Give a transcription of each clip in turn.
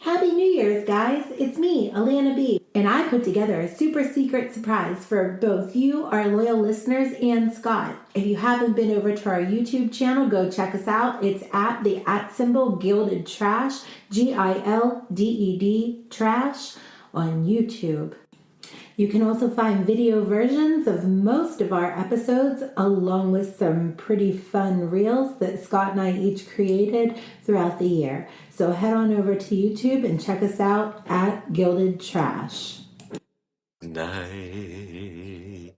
Happy New Year's, guys! It's me, Alana B, and I put together a super secret surprise for both you, our loyal listeners, and Scott. If you haven't been over to our YouTube channel, go check us out. It's at the @ Gilded Trash, GILDED Trash, on YouTube. You can also find video versions of most of our episodes, along with some pretty fun reels that Scott and I each created throughout the year. So head on over to YouTube and check us out at Gilded Trash. Night,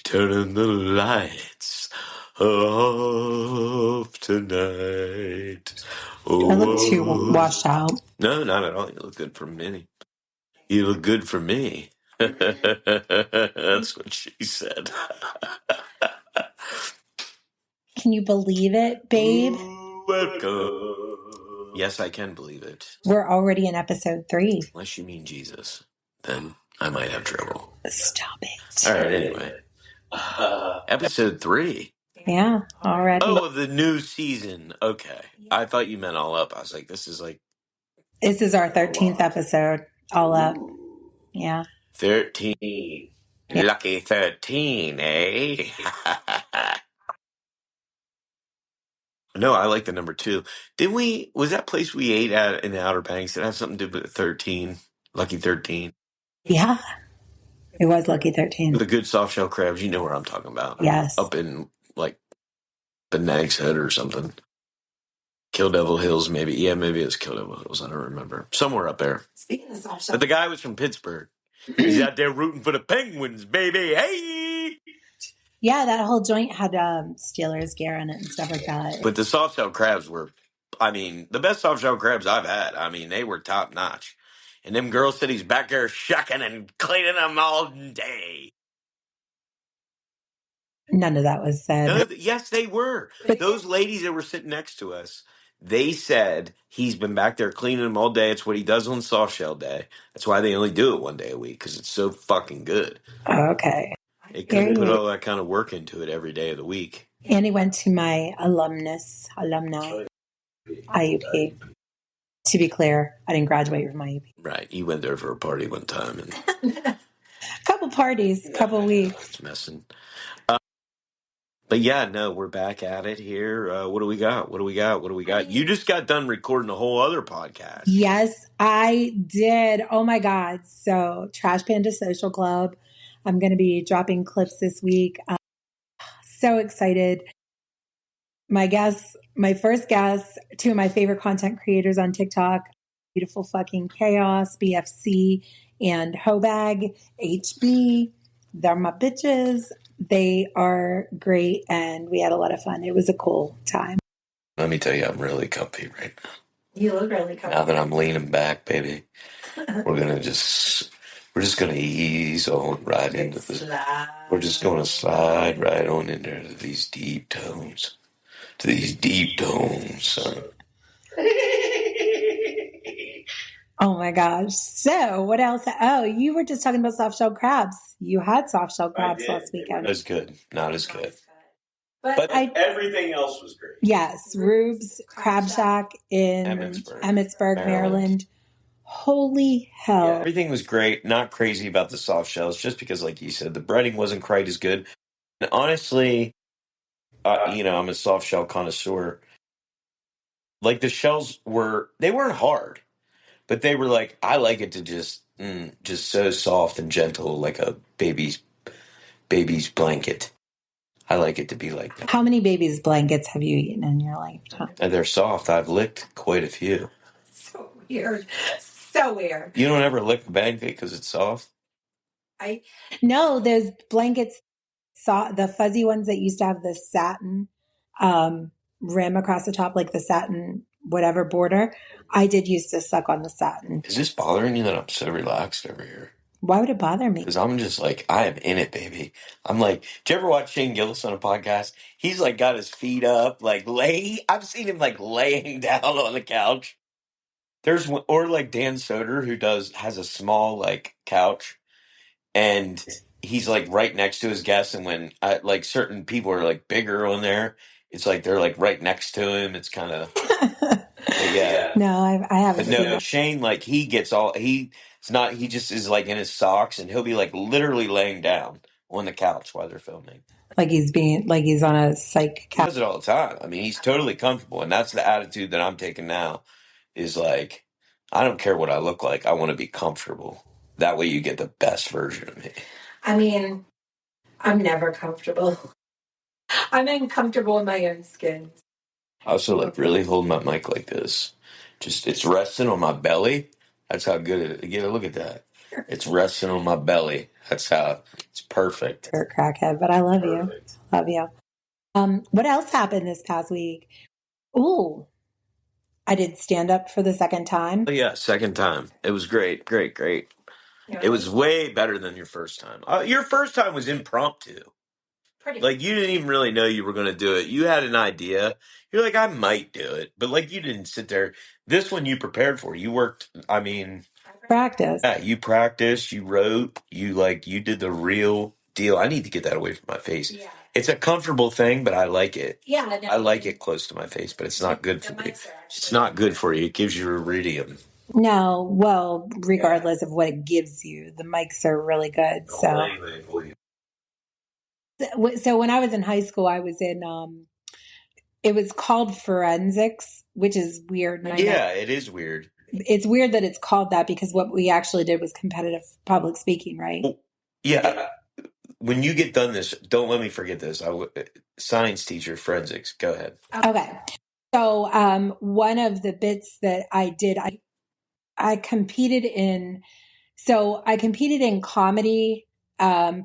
turning the lights off tonight. Oh, I look too washed out. No, not at all. You look good for me. You look good for me. That's what she said. Can you believe it, babe? Welcome. Yes, I can believe it. We're already in episode 3. Unless you mean Jesus, then I might have trouble. Stop it. All right, anyway. Episode 3. Yeah, already. Oh, the new season. Okay. I thought you meant all up. I was like, this is like... This is our 13th episode, all up. Yeah. 13. Yeah. Lucky 13, eh? No, I like the number 2. Was that place we ate at in the Outer Banks, did it have something to do with 13? Lucky 13? Yeah. It was Lucky 13. With the good soft shell crabs, you know where I'm talking about. Yes. Up in, like, Benag's Head or something. Kill Devil Hills, maybe. Yeah, maybe it was Kill Devil Hills. I don't remember. Somewhere up there. Speaking of soft shell. But the guy was from Pittsburgh. He's out there rooting for the Penguins, baby. Hey! Yeah, that whole joint had Steelers gear in it and stuff like that. But the soft shell crabs were, the best soft shell crabs I've had. They were top notch. And them girls said he's back there shucking and cleaning them all day. None of that was said. Yes, they were. Those ladies that were sitting next to us, they said he's been back there cleaning them all day. It's what he does on soft shell day. That's why they only do it one day a week, because it's so fucking good. Okay. They couldn't put all that kind of work into it every day of the week. And he went to my alumni IUP. To be clear, I didn't graduate from IUP. Right. You went there for a party one time. And couple parties, couple weeks. Messing. But yeah, no, we're back at it here. What do we got? You just got done recording a whole other podcast. Yes, I did. Oh my God. So Trash Panda Social Club. I'm going to be dropping clips this week. So excited. My first guest, 2 of my favorite content creators on TikTok, Beautiful Fucking Chaos, BFC, and Hobag, HB. They're my bitches. They are great, and we had a lot of fun. It was a cool time. Let me tell you, I'm really comfy right now. You look really comfy. Now that I'm leaning back, baby, we're just gonna ease on right into this. We're just gonna slide right on in there to these deep tones. Son. Oh my gosh. So what else? Oh, you were just talking about soft shell crabs. You had soft shell crabs last weekend. Not as good. Not as good. But everything else was great. Yes. Rube's Crab Shack in Emmitsburg, Maryland. Holy hell. Yeah, everything was great. Not crazy about the soft shells, just because, like you said, the breading wasn't quite as good. And honestly, I'm a soft shell connoisseur. Like, the shells they weren't hard, but they were like, I like it to just so soft and gentle, like a baby's blanket. I like it to be like that. How many baby's blankets have you eaten in your lifetime? And they're soft. I've licked quite a few. So weird. So weird. You don't ever lick a blanket because it's soft? No, those blankets, the fuzzy ones that used to have the satin rim across the top, like the satin whatever border. I did used to suck on the satin. Is this bothering you that I'm so relaxed over here? Why would it bother me? Because I'm just like, I am in it, baby. I'm like, did you ever watch Shane Gillis on a podcast? He's like got his feet up, I've seen him like laying down on the couch. Or like Dan Soder, who has a small like couch, and he's like right next to his guests. And when like certain people are like bigger on there, it's like they're like right next to him. It's kind of yeah. No, I haven't But seen no, it. Shane, like he just is like in his socks and he'll be like literally laying down on the couch while they're filming. Like he's on a psych He couch. does it all the time. I mean, he's totally comfortable, and that's the attitude that I'm taking now. Is like, I don't care what I look like. I want to be comfortable. That way, you get the best version of me. I mean, I'm never comfortable. I'm uncomfortable in my own skin. I also like really hold my mic like this. Just it's resting on my belly. That's how good it is. Look at that. It's resting on my belly. That's how it's perfect. You're a crackhead, but I love you. Love you. What else happened this past week? Ooh, I did stand up for the second time. Oh, yeah, second time. It was great, great, great. It was way better than your first time. Your first time was impromptu. Like you didn't even really know you were going to do it. You had an idea. You're like, I might do it, but like you didn't sit there. This one you prepared for. You worked. I mean, Practice. yeah, you practiced. You wrote. You did the real deal. I need to get that away from my face. Yeah. It's a comfortable thing, but I like it. Yeah, no, I like it close to my face, but it's not good for me. It's not good for you. It gives you iridium. No, well, regardless of what it gives you, the mics are really good. So when I was in high school, I was in it was called forensics, which is weird. Yeah, it is weird. It's weird that it's called that because what we actually did was competitive public speaking, right? Well, yeah. When you get done this, don't let me forget this. Science teacher, forensics. Go ahead. Okay. So one of the bits that I did, I competed in. So I competed in comedy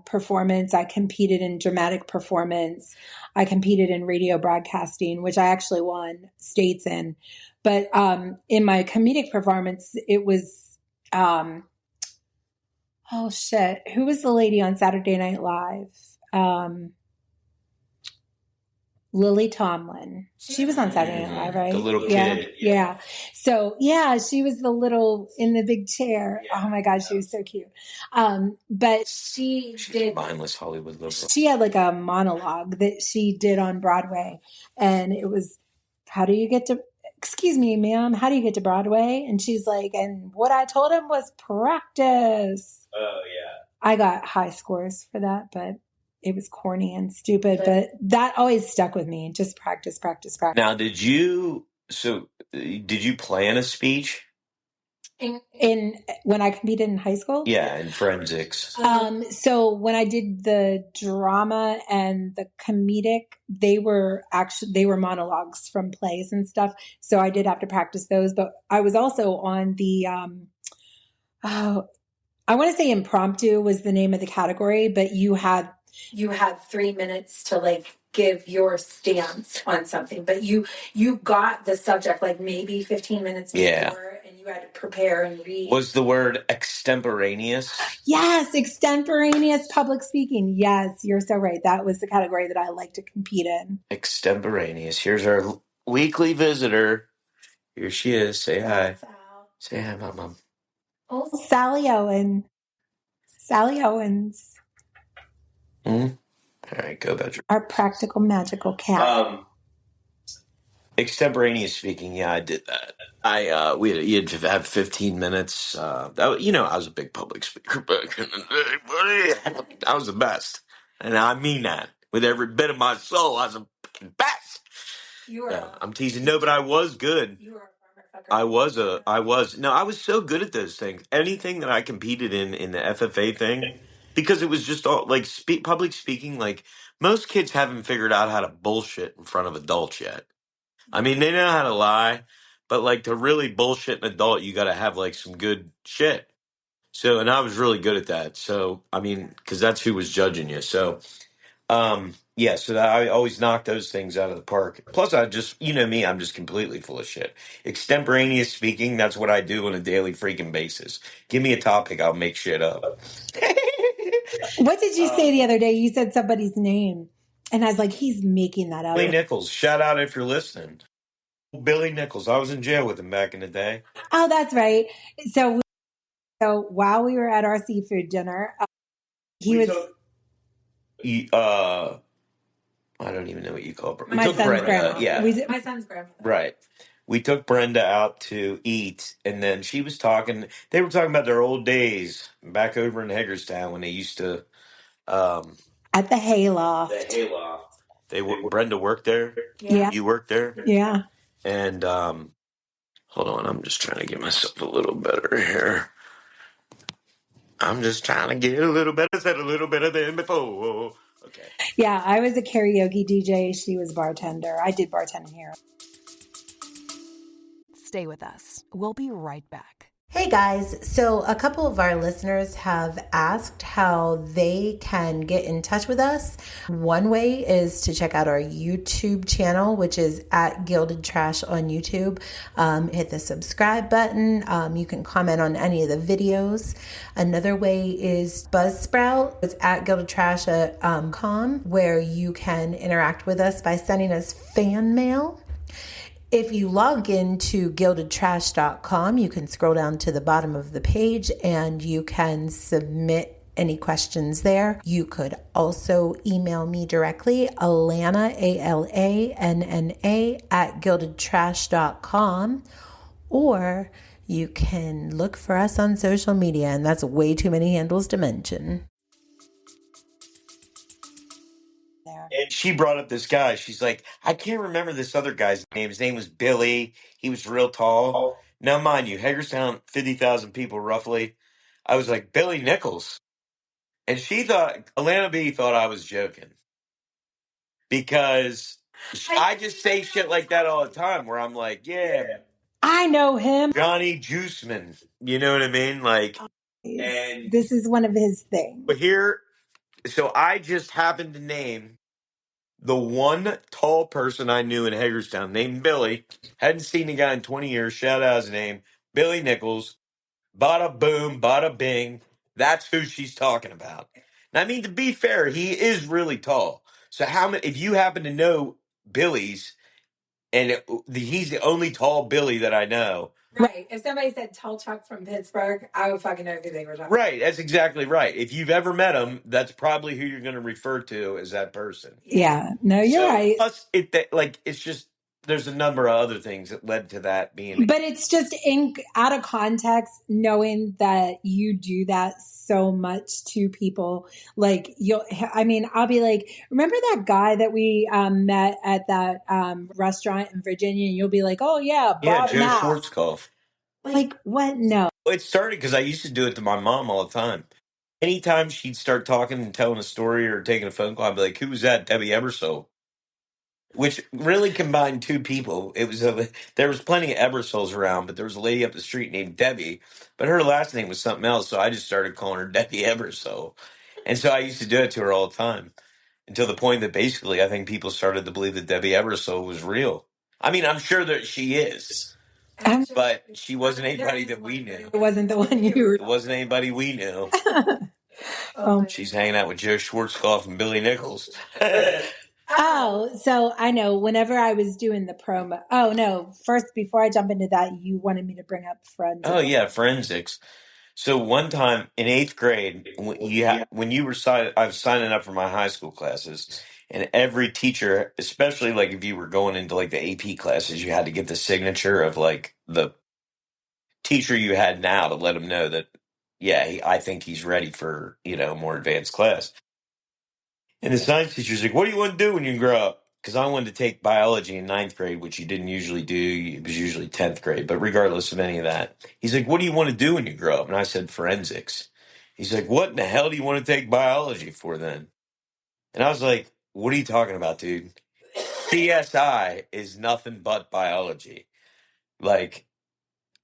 performance. I competed in dramatic performance. I competed in radio broadcasting, which I actually won states in. But in my comedic performance, it was, oh shit, who was the lady on Saturday Night Live? Lily Tomlin. She was on Saturday Night Live, right? The little kid. Yeah. So yeah, she was the little in the big chair. Yeah. Oh my God, she was so cute. But she's did mindless Hollywood liberal. She had like a monologue that she did on Broadway, and it was, "How do you get to? Excuse me, ma'am. How do you get to Broadway?" And she's like, "And what I told him was practice." Oh yeah. I got high scores for that, but it was corny and stupid, but that always stuck with me. Just practice, practice, practice. Now, did you plan a speech? In when I competed in high school? Yeah, in forensics. So when I did the drama and the comedic, they were monologues from plays and stuff. So I did have to practice those, but I was also on the I want to say impromptu was the name of the category, but you had 3 minutes to like give your stance on something, but you got the subject like maybe 15 minutes before, and you had to prepare and read. Was the word extemporaneous? Yes, extemporaneous public speaking. Yes, you're so right. That was the category that I like to compete in. Extemporaneous. Here's our weekly visitor. Here she is. Say hi. Say hi, Mom. Oh, Sally Owen. Sally Owens. All right, go bedroom. Our practical magical cat. Extemporaneous speaking, yeah, I did that. You had to have 15 minutes. I was a big public speaker back in the day, buddy. I was the best, and I mean that with every bit of my soul. I was the fucking best. I'm teasing. No, but I was good. I was. No, I was so good at those things. Anything that I competed in the FFA thing, because it was just all like public speaking. Like most kids haven't figured out how to bullshit in front of adults yet. I mean, they know how to lie, but like to really bullshit an adult, you got to have like some good shit. So, and I was really good at that. So, I mean, because that's who was judging you. So, yeah. So I always knock those things out of the park. Plus, I just, you know me, I'm just completely full of shit. Extemporaneous speaking, that's what I do on a daily freaking basis. Give me a topic, I'll make shit up. What did you say the other day? You said somebody's name. And I was like, he's making that up. Billy Nichols. Shout out if you're listening. Billy Nichols. I was in jail with him back in the day. Oh, that's right. So while we were at our seafood dinner, I don't even know what you call it. My son's grandma. Yeah. My son's grandma. Right. we took Brenda out to eat, and then she was talking. They were talking about their old days back over in Hagerstown when they used to. At the hayloft. Brenda worked there. Yeah. You worked there, Yeah. and hold on, I'm just trying to get myself a little better here. I'm just trying to get a little better, said a little better than before. Okay. Yeah. I was a karaoke DJ. She was bartender. I did bartending here. Stay with us. We'll be right back. Hey guys, so a couple of our listeners have asked how they can get in touch with us. One way is to check out our YouTube channel, which is at Gilded Trash on YouTube. Hit the subscribe button. You can comment on any of the videos. Another way is Buzzsprout. It's at gildedtrash.com, where you can interact with us by sending us fan mail. If you log into gildedtrash.com, you can scroll down to the bottom of the page and you can submit any questions there. You could also email me directly, Alana, ALANNA, at gildedtrash.com, or you can look for us on social media, and that's way too many handles to mention. And she brought up this guy. She's like, I can't remember this other guy's name. His name was Billy. He was real tall. Now, mind you, Hagerstown, 50,000 people roughly. I was like, Billy Nichols. And she thought, Alana B thought I was joking. Because I just say shit like that all the time where I'm like, yeah, I know him. Johnny Juiceman. You know what I mean? Like, and this is one of his things. But here, so I just happened to name the one tall person I knew in Hagerstown named Billy. Hadn't seen the guy in 20 years. Shout out his name, Billy Nichols. Bada boom, bada bing. That's who she's talking about. And I mean, to be fair, he is really tall. So how many? If you happen to know Billy's, and he's the only tall Billy that I know. Right. If somebody said tall Chuck from Pittsburgh, I would fucking know who they were talking. Right. That's exactly right. If you've ever met him, that's probably who you're going to refer to as that person. Yeah. No, you're right. Plus, it's just there's a number of other things that led to that being. But it's just out of context, knowing that you do that so much to people. Like I'll be like, remember that guy that we met at that restaurant in Virginia? And you'll be like, oh yeah, Bob Joe Mack. Schwarzkopf. Like what? No. It started because I used to do it to my mom all the time. Anytime she'd start talking and telling a story or taking a phone call, I'd be like, "Who was that?" Debbie Ebersole. Which really combined two people. There was plenty of Ebersoles around, but there was a lady up the street named Debbie, but her last name was something else, so I just started calling her Debbie Ebersole. And so I used to do it to her all the time until the point that basically I think people started to believe that Debbie Ebersole was real. I mean, I'm sure that she is, but she wasn't anybody that we knew. It wasn't the one you were. It wasn't anybody we knew. She's hanging out with Joe Schwarzkopf and Billy Nichols. Oh, so I know whenever I was doing the promo. Oh, no. First, before I jump into that, you wanted me to bring up forensics. Oh, yeah, forensics. So one time in 8th grade, when you were I was signing up for my high school classes, and every teacher, especially like if you were going into like the AP classes, you had to get the signature of like the teacher you had now to let him know that, yeah, I think he's ready for, a more advanced class. And the science teacher's like, what do you want to do when you grow up? Because I wanted to take biology in 9th grade, which you didn't usually do. It was usually 10th grade. But regardless of any of that, he's like, what do you want to do when you grow up? And I said, forensics. He's like, what in the hell do you want to take biology for then? And I was like, what are you talking about, dude? CSI is nothing but biology. Like,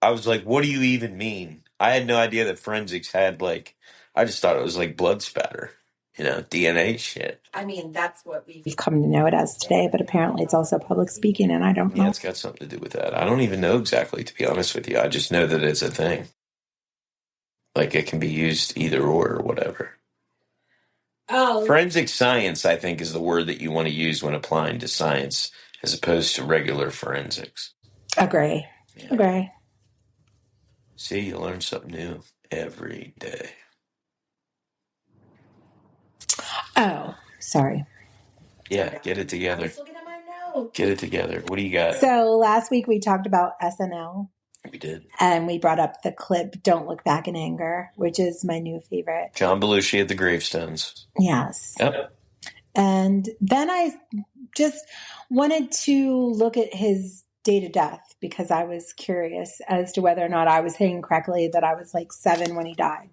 I was like, what do you even mean? I had no idea that forensics had I just thought it was like blood spatter. DNA shit. I mean, that's what we've come to know it as today, but apparently it's also public speaking, and I don't know. Yeah, it's got something to do with that. I don't even know exactly, to be honest with you. I just know that it's a thing. Like, it can be used either or whatever. Oh. Forensic science, I think, is the word that you want to use when applying to science, as opposed to regular forensics. Agree. Yeah. Agree. See, you learn something new every day. Oh, sorry. Yeah, get it together. I was looking at my Get it together. What do you got? So last week we talked about SNL. We did. And we brought up the clip "Don't Look Back in Anger," which is my new favorite. John Belushi at the gravestones. Yes. Yep. And then I just wanted to look at his date of death because I was curious as to whether or not I was hitting correctly that I was like 7 when he died.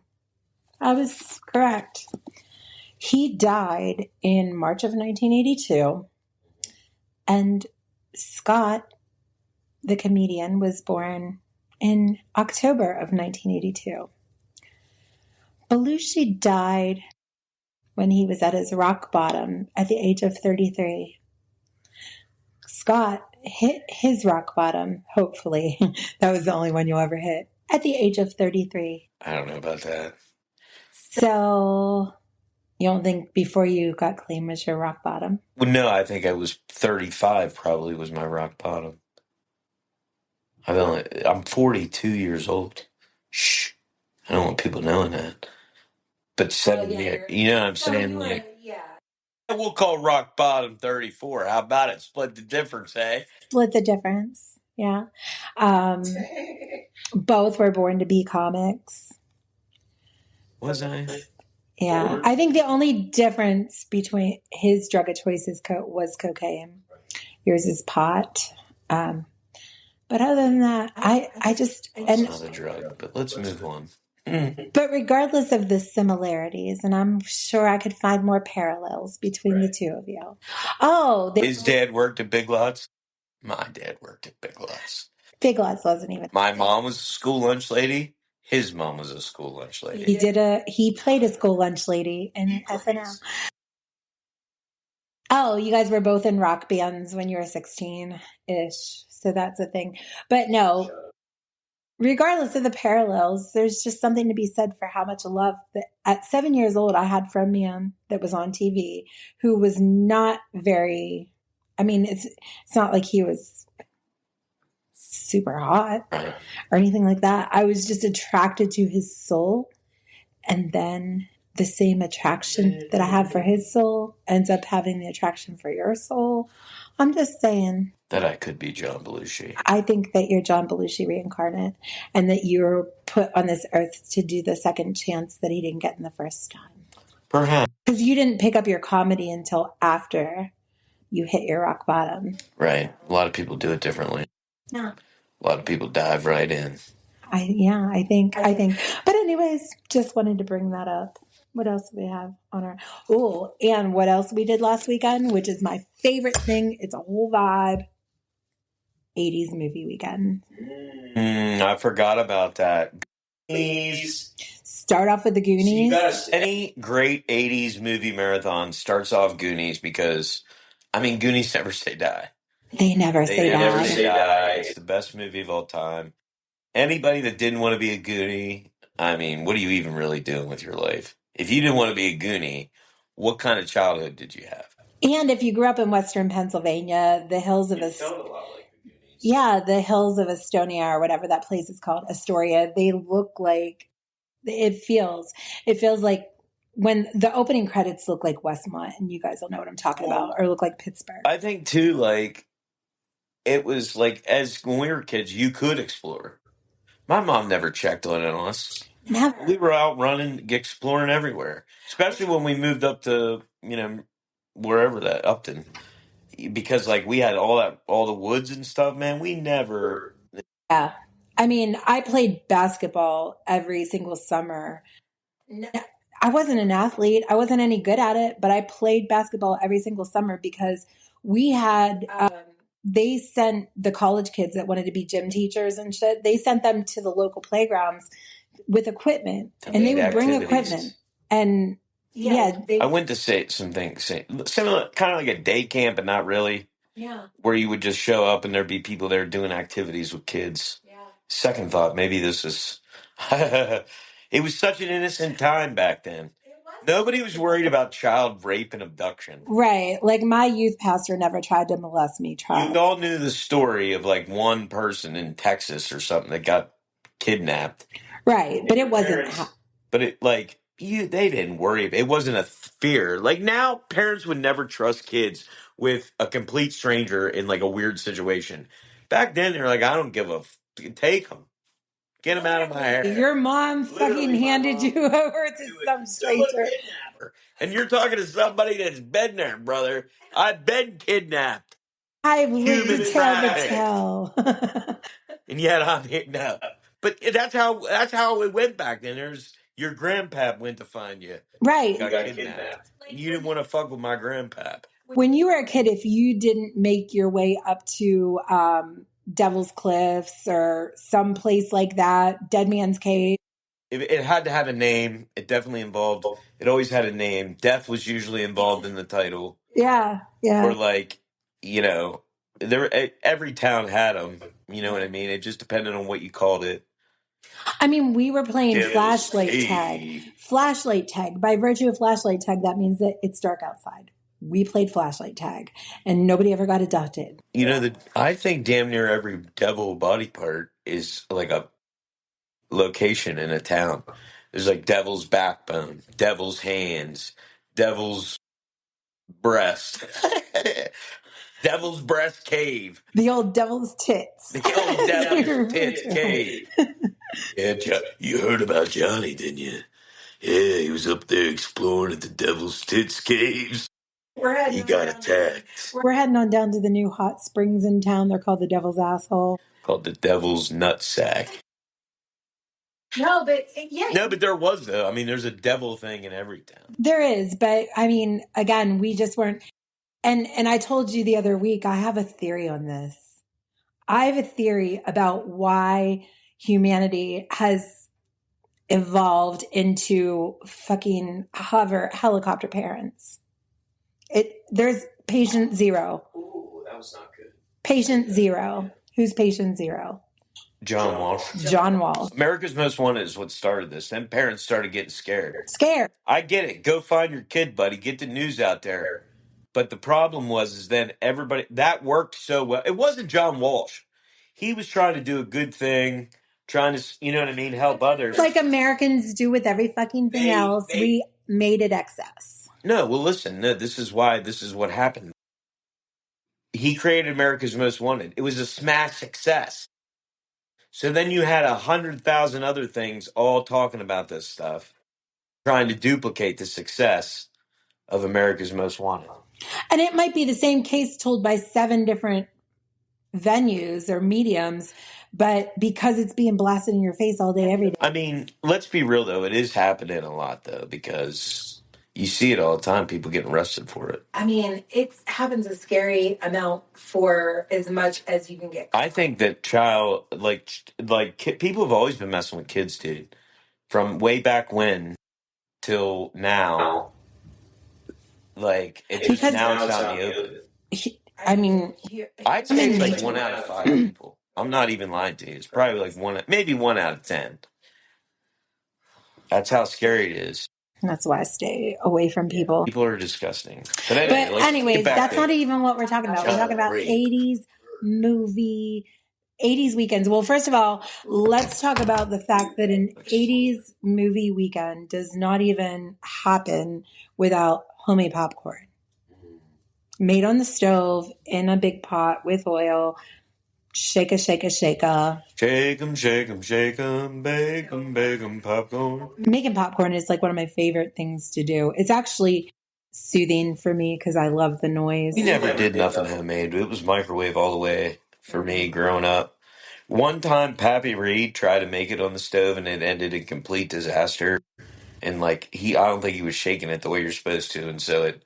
I was correct. He died in March of 1982, and Scott, the comedian, was born in October of 1982. Belushi died when he was at his rock bottom at the age of 33. Scott hit his rock bottom, hopefully. That was the only one you'll ever hit, at the age of 33. I don't know about that. So you don't think before you got clean was your rock bottom? Well, no, I think I was 35 probably was my rock bottom. I'm 42 years old. Shh. I don't want people knowing that. But 70, you know what I'm saying? We'll call rock bottom 34. How about it? Split the difference, eh? Split the difference, yeah. Both were born to be comics. Was I? Yeah. I think the only difference between his drug of choice was cocaine. Yours is pot. But other than that, I just... It's not a drug, but let's move on. But regardless of the similarities, and I'm sure I could find more parallels between the two of you. Oh, his dad worked at Big Lots. My dad worked at Big Lots. Big Lots wasn't even. My mom was a school lunch lady. His mom was a school lunch lady. He played a school lunch lady in SNL. Oh, you guys were both in rock bands when you were 16-ish. So that's a thing. But no, regardless of the parallels, there's just something to be said for how much love that at 7 years old I had for a man that was on TV who was not very, I mean, it's not like he was super hot or anything like that. I was just attracted to his soul, and then the same attraction that I have for his soul ends up having the attraction for your soul. I'm just saying that I could be John Belushi. I think that you're John Belushi reincarnate, and that you're put on this earth to do the second chance that he didn't get in the first time. Perhaps. Because you didn't pick up your comedy until after you hit your rock bottom. Right. A lot of people do it differently. No. A lot of people dive right in. I think. But anyways, just wanted to bring that up. What else do we have on our... Oh, and what else we did last weekend, which is my favorite thing. It's a whole vibe. 80s movie weekend. I forgot about that. Goonies. Start off with the Goonies. So any great 80s movie marathon starts off Goonies because, I mean, Goonies never say die. They never say die. It's the best movie of all time. Anybody that didn't want to be a Goonie, I mean, what are you even really doing with your life? If you didn't want to be a Goonie, what kind of childhood did you have? And if you grew up in Western Pennsylvania, the hills of the hills of Estonia or whatever that place is called, Astoria, they look like it feels like when the opening credits look like Westmont, and you guys will know what I'm talking about, or look like Pittsburgh. I think too, like it was like as when we were kids, you could explore. My mom never checked on us. Never. We were out running, exploring everywhere, especially when we moved up to, wherever that, Upton. Because, like, we had all the woods and stuff, man. We never... Yeah. I mean, I played basketball every single summer. I wasn't an athlete. I wasn't any good at it, but I played basketball every single summer because we had... they sent the college kids that wanted to be gym teachers and shit, they sent them to the local playgrounds with equipment. And they would bring equipment. And I went to say something similar, kind of like a day camp, but not really. Yeah. Where you would just show up and there'd be people there doing activities with kids. Yeah. Second thought, maybe this is... It was such an innocent time back then. Nobody was worried about child rape and abduction. Right. Like my youth pastor never tried to molest me. You all knew the story of like one person in Texas or something that got kidnapped. Right. But it wasn't... But it they didn't worry. It wasn't a fear. Like now, parents would never trust kids with a complete stranger in like a weird situation. Back then, they're like, I don't give a take them. Get them out of my hair. Your mom fucking handed you over to some stranger. And you're talking to somebody that's been there, brother. I've been kidnapped. I've lived Human to tell the traffic. tale. And yet I'm here now. But that's how it went back then. There's your grandpap went to find you. Right. You got kidnapped. You didn't want to fuck with my grandpap. When you were a kid, if you didn't make your way up to Devil's Cliffs or some place like that, Dead Man's Cave. It had to have a name. It definitely involved. It always had a name. Death was usually involved in the title. Yeah, yeah. Or like, every town had them. You know what I mean? It just depended on what you called it. I mean, we were playing Devil's flashlight Cave. tag. Flashlight tag. By virtue of flashlight tag, that means that it's dark outside. We played flashlight tag, and nobody ever got abducted. I think damn near every devil body part is like a location in a town. There's like devil's backbone, devil's hands, devil's breast, devil's breast cave, The old devil's tits. the old devil's tits cave. Yeah, you heard about Johnny, didn't you? Yeah, he was up there exploring at the devil's tits caves. He got attacked. We're heading on down to the new hot springs in town. They're called the Devil's Asshole. Called the devil's nutsack. No, but yeah. No, but there was, though. I mean, there's a devil thing in every town. There is, but I mean, again, we just weren't. And I told you the other week, I have a theory on this. I have a theory about why humanity has evolved into fucking helicopter parents. There's patient zero. Ooh, that was not good. Patient zero. Who's patient zero? John Walsh. John Walsh. America's Most Wanted is what started this. Then parents started getting scared. Scared. I get it. Go find your kid, buddy. Get the news out there. But the problem is then everybody, that worked so well. It wasn't John Walsh. He was trying to do a good thing, trying to, you know what I mean, help others. Like Americans do with every fucking thing else. We made it excess. No, well, listen, no, this is what happened. He created America's Most Wanted. It was a smash success. So then you had 100,000 other things all talking about this stuff, trying to duplicate the success of America's Most Wanted. And it might be the same case told by 7 different venues or mediums, but because it's being blasted in your face all day, every day. I mean, let's be real, though. It is happening a lot, though, because you see it all the time, people getting arrested for it. I mean, it happens a scary amount for as much as you can get. I think that people have always been messing with kids, dude. From way back when till now. Like, it's out in the open. I mean, I'd say it's like 1 out of 5 people. I'm not even lying to you. It's probably like maybe 1 out of 10. That's how scary it is. That's why I stay away from people. People are disgusting. But anyways, that's not even what we're talking about. We're talking about 80s movie, 80s weekends. Well, first of all, let's talk about the fact that an 80s movie weekend does not even happen without homemade popcorn. Made on the stove in a big pot with oil. Shake-a, shake-a, shake-a. Shake 'em, shake 'em, shake 'em, bake 'em, popcorn. Making popcorn is like one of my favorite things to do. It's actually soothing for me because I love the noise. We never did nothing homemade. It was microwave all the way for me growing up. One time, Pappy Reed tried to make it on the stove, and it ended in complete disaster. And I don't think he was shaking it the way you're supposed to, and so it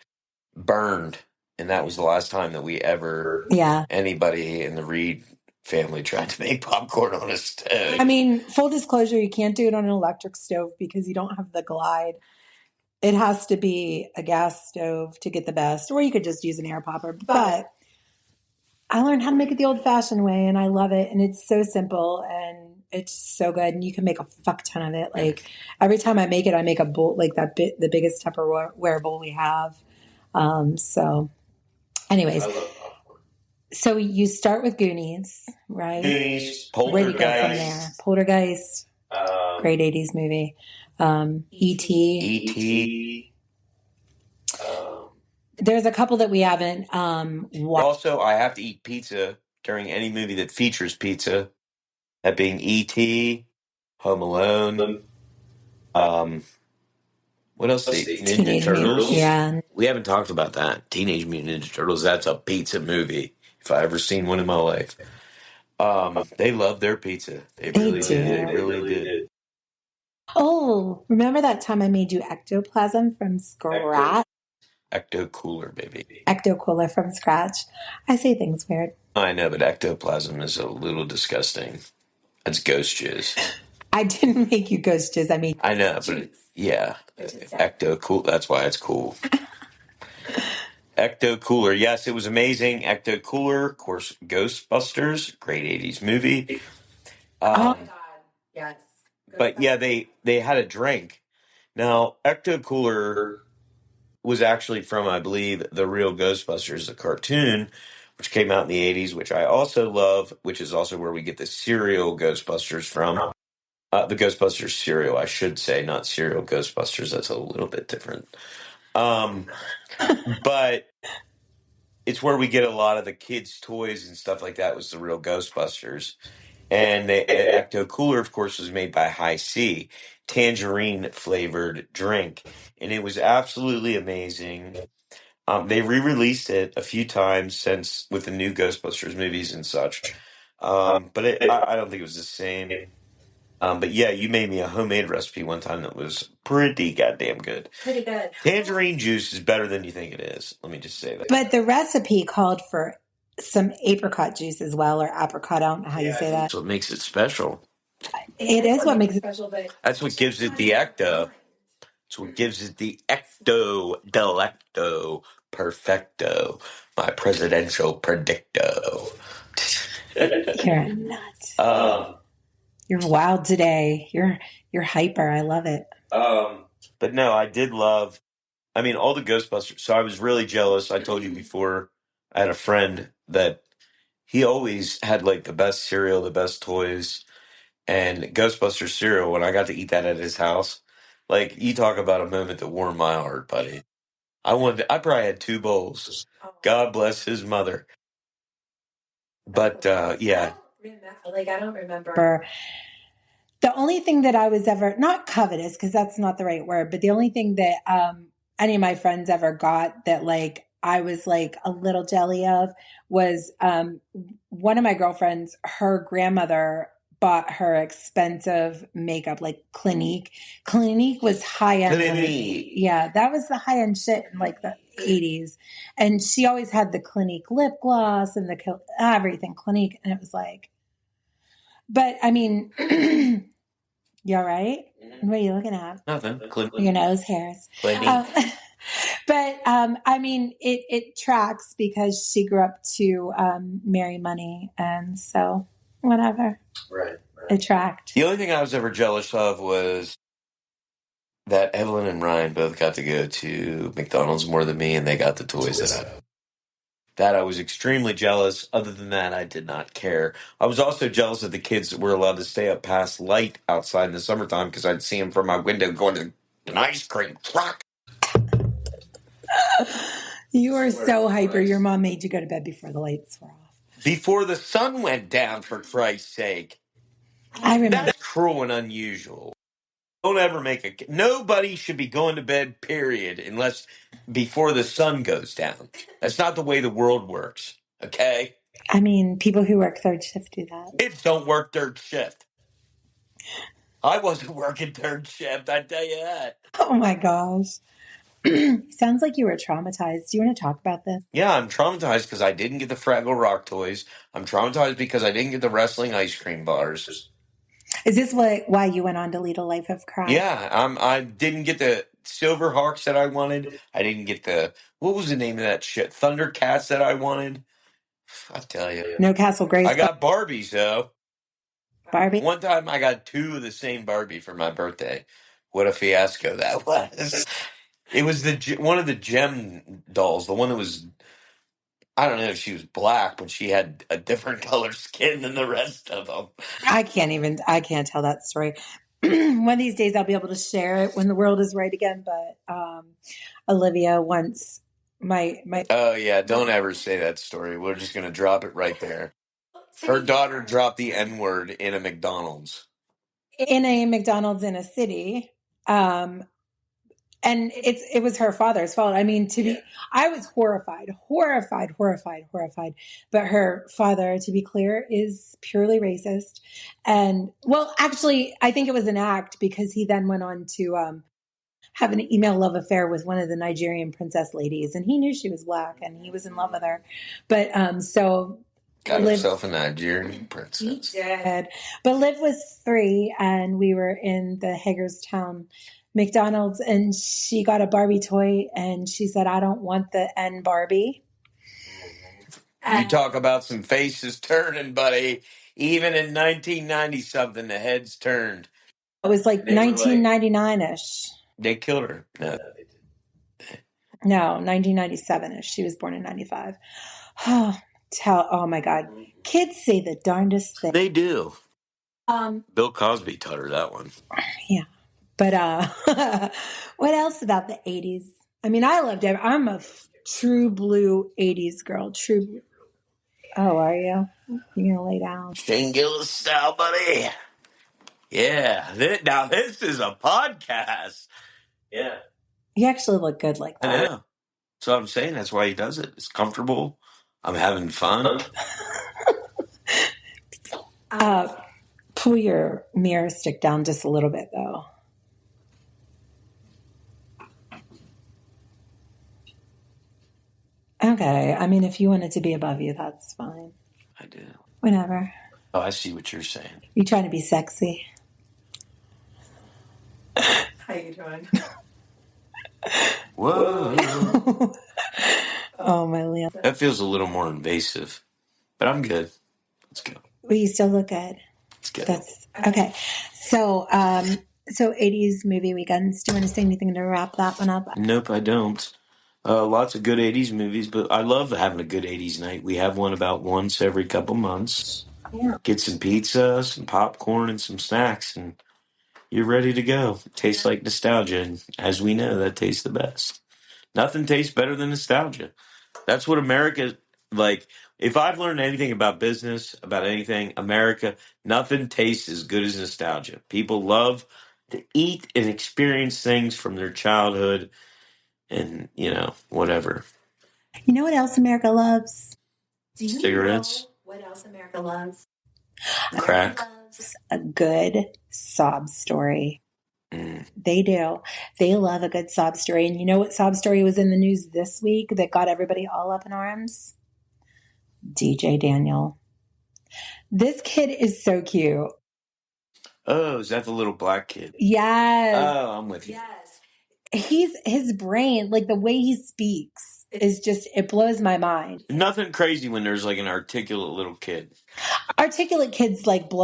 burned. And that was the last time that we ever, anybody in the Reed family tried to make popcorn on a stove. I mean, full disclosure, you can't do it on an electric stove because you don't have the glide. It has to be a gas stove to get the best, or you could just use an air popper. But I learned how to make it the old-fashioned way, and I love it. And it's so simple, and it's so good. And you can make a fuck ton of it. Like every time I make it, I make a bowl like the biggest Tupperware bowl we have. So, anyways. So you start with Goonies, right? Goonies, Where do you go from there? Poltergeist, great 80s movie. E.T. There's a couple that we haven't watched. Also, I have to eat pizza during any movie that features pizza. That being E.T., Home Alone. What else? The Ninja Teenage Turtles. Yeah. We haven't talked about that. Teenage Mutant Ninja Turtles. That's a pizza movie. If I ever seen one in my life. They love their pizza. They really did. They really did. Oh, remember that time I made you ectoplasm from scratch? Ecto Cooler, baby. Ecto Cooler from scratch. I say things weird. I know, but ectoplasm is a little disgusting. That's ghost jizz. I didn't make you ghost jizz. I made I know, but yeah, Ecto Cool. That's why it's cool. Ecto Cooler. Yes, it was amazing. Ecto Cooler, of course, Ghostbusters, great 80s movie. oh my God. Yes. But yeah, they had a drink. Now, Ecto Cooler was actually from, I believe, the real Ghostbusters, the cartoon, which came out in the 80s, which I also love, which is also where we get the cereal Ghostbusters from. The Ghostbusters cereal, I should say, not cereal Ghostbusters. That's a little bit different. But it's where we get a lot of the kids' toys and stuff like that was the real Ghostbusters. And the Ecto Cooler, of course, was made by High C, tangerine flavored drink. And it was absolutely amazing. They re-released it a few times since with the new Ghostbusters movies and such. But I don't think it was the same. But yeah, you made me a homemade recipe one time that was pretty goddamn good. Pretty good. Tangerine juice is better than you think it is. Let me just say that. But the recipe called for some apricot juice as well, or apricot. I don't know how you say that. That's what makes it special. It is what makes it special, but That's what gives it the ecto. It's what gives it the ecto delecto perfecto, my presidential predicto. you're a nut. You're wild today. You're hyper. I love it. But no, I did love. I mean, all the Ghostbusters. So I was really jealous. I told you before. I had a friend that he always had like the best cereal, the best toys, and Ghostbusters cereal. When I got to eat that at his house, like you talk about a moment that warmed my heart, buddy. I probably had 2 bowls. God bless his mother. But yeah. I don't remember. The only thing that I was ever, not covetous, because that's not the right word, but the only thing that any of my friends ever got that like I was like a little jelly of was one of my girlfriends, her grandmother bought her expensive makeup, like Clinique. Clinique was high end. Clinique. Yeah, that was the high end shit in like the 80s. And she always had the Clinique lip gloss and everything Clinique. And it was like, but I mean, you all right? What are you looking at? Nothing. Your nose hairs. But I mean, it tracks because she grew up to marry money, and so whatever. Right. It tracked. The only thing I was ever jealous of was that Evelyn and Ryan both got to go to McDonald's more than me, and they got the toys that I was extremely jealous. Other than that, I did not care. I was also jealous of the kids that were allowed to stay up past light outside in the summertime because I'd see them from my window going to an ice cream truck. You were so hyper. Your mom made you go to bed before the lights were off. Before the sun went down, for Christ's sake. I remember. That's cruel and unusual. Don't ever nobody should be going to bed, period, unless before the sun goes down. That's not the way the world works, okay? I mean, people who work third shift do that. Kids don't work third shift. I wasn't working third shift, I tell you that. Oh my gosh. Sounds like you were traumatized. Do you want to talk about this? Yeah, I'm traumatized because I didn't get the Fraggle Rock toys. I'm traumatized because I didn't get the wrestling ice cream bars. Is this why you went on to lead a life of crime? Yeah, I didn't get the Silver Hawks that I wanted. I didn't get what was the name of that shit? Thundercats that I wanted. I tell you. No Castle Grace. I got Barbies, though. Barbie? One time I got 2 of the same Barbie for my birthday. What a fiasco that was. It was one of the gem dolls, the one that was, I don't know if she was black, but she had a different color skin than the rest of them. I can't tell that story. One of these days I'll be able to share it when the world is right again. But Olivia once my Oh, yeah. Don't ever say that story. We're just going to drop it right there. Her daughter dropped the N-word in a McDonald's. in a McDonald's in a city. And it was her father's fault. I mean, I was horrified. But her father, to be clear, is purely racist. And well, actually, I think it was an act because he then went on to have an email love affair with one of the Nigerian princess ladies, and he knew she was black, and he was in love with her. But so got himself a Nigerian princess. He did. But Liv was 3, and we were in the Hagerstown McDonald's, and she got a Barbie toy, and she said, "I don't want the N Barbie." You talk about some faces turning, buddy. Even in 1990 something, the heads turned. It was like 1999-ish. They killed her. No, 1997-ish. She was born in 95. Oh my God. Kids say the darndest thing. They do. Bill Cosby taught her that one. Yeah. But what else about the 80s? I mean, I loved it. I'm a true blue 80s girl. True blue. Oh, are you? You're going to lay down. Shane Gillis style, buddy. Yeah. Now this is a podcast. Yeah. You actually look good like that. I know. So I'm saying that's why he does it. It's comfortable. I'm having fun. Pull your mirror stick down just a little bit, though. Okay. I mean, if you want it to be above you, that's fine. I do. Whatever. Oh, I see what you're saying. You trying to be sexy? How you doing? Whoa. Oh, my Leon. That feels a little more invasive, but I'm good. Let's go. Well, you still look good. Let's go. That's okay. So 80s movie weekends. Do you want to say anything to wrap that one up? Nope, I don't. Lots of good 80s movies, but I love having a good 80s night. We have one about once every couple months. Yeah. Get some pizza, some popcorn, and some snacks, and you're ready to go. It tastes like nostalgia, and as we know, that tastes the best. Nothing tastes better than nostalgia. That's what America, like, if I've learned anything about business, about anything, America, nothing tastes as good as nostalgia. People love to eat and experience things from their childhood and, whatever. You know what else America loves? Cigarettes. What else America loves? Crack. America loves a good sob story. They do. They love a good sob story. And you know what sob story was in the news this week that got everybody all up in arms? DJ Daniel. This kid is so cute. Oh, is that the little black kid? Yes. Oh, I'm with you. Yes. His brain, like the way he speaks is just, it blows my mind. Nothing crazy when there's like an articulate little kid. Articulate kids like they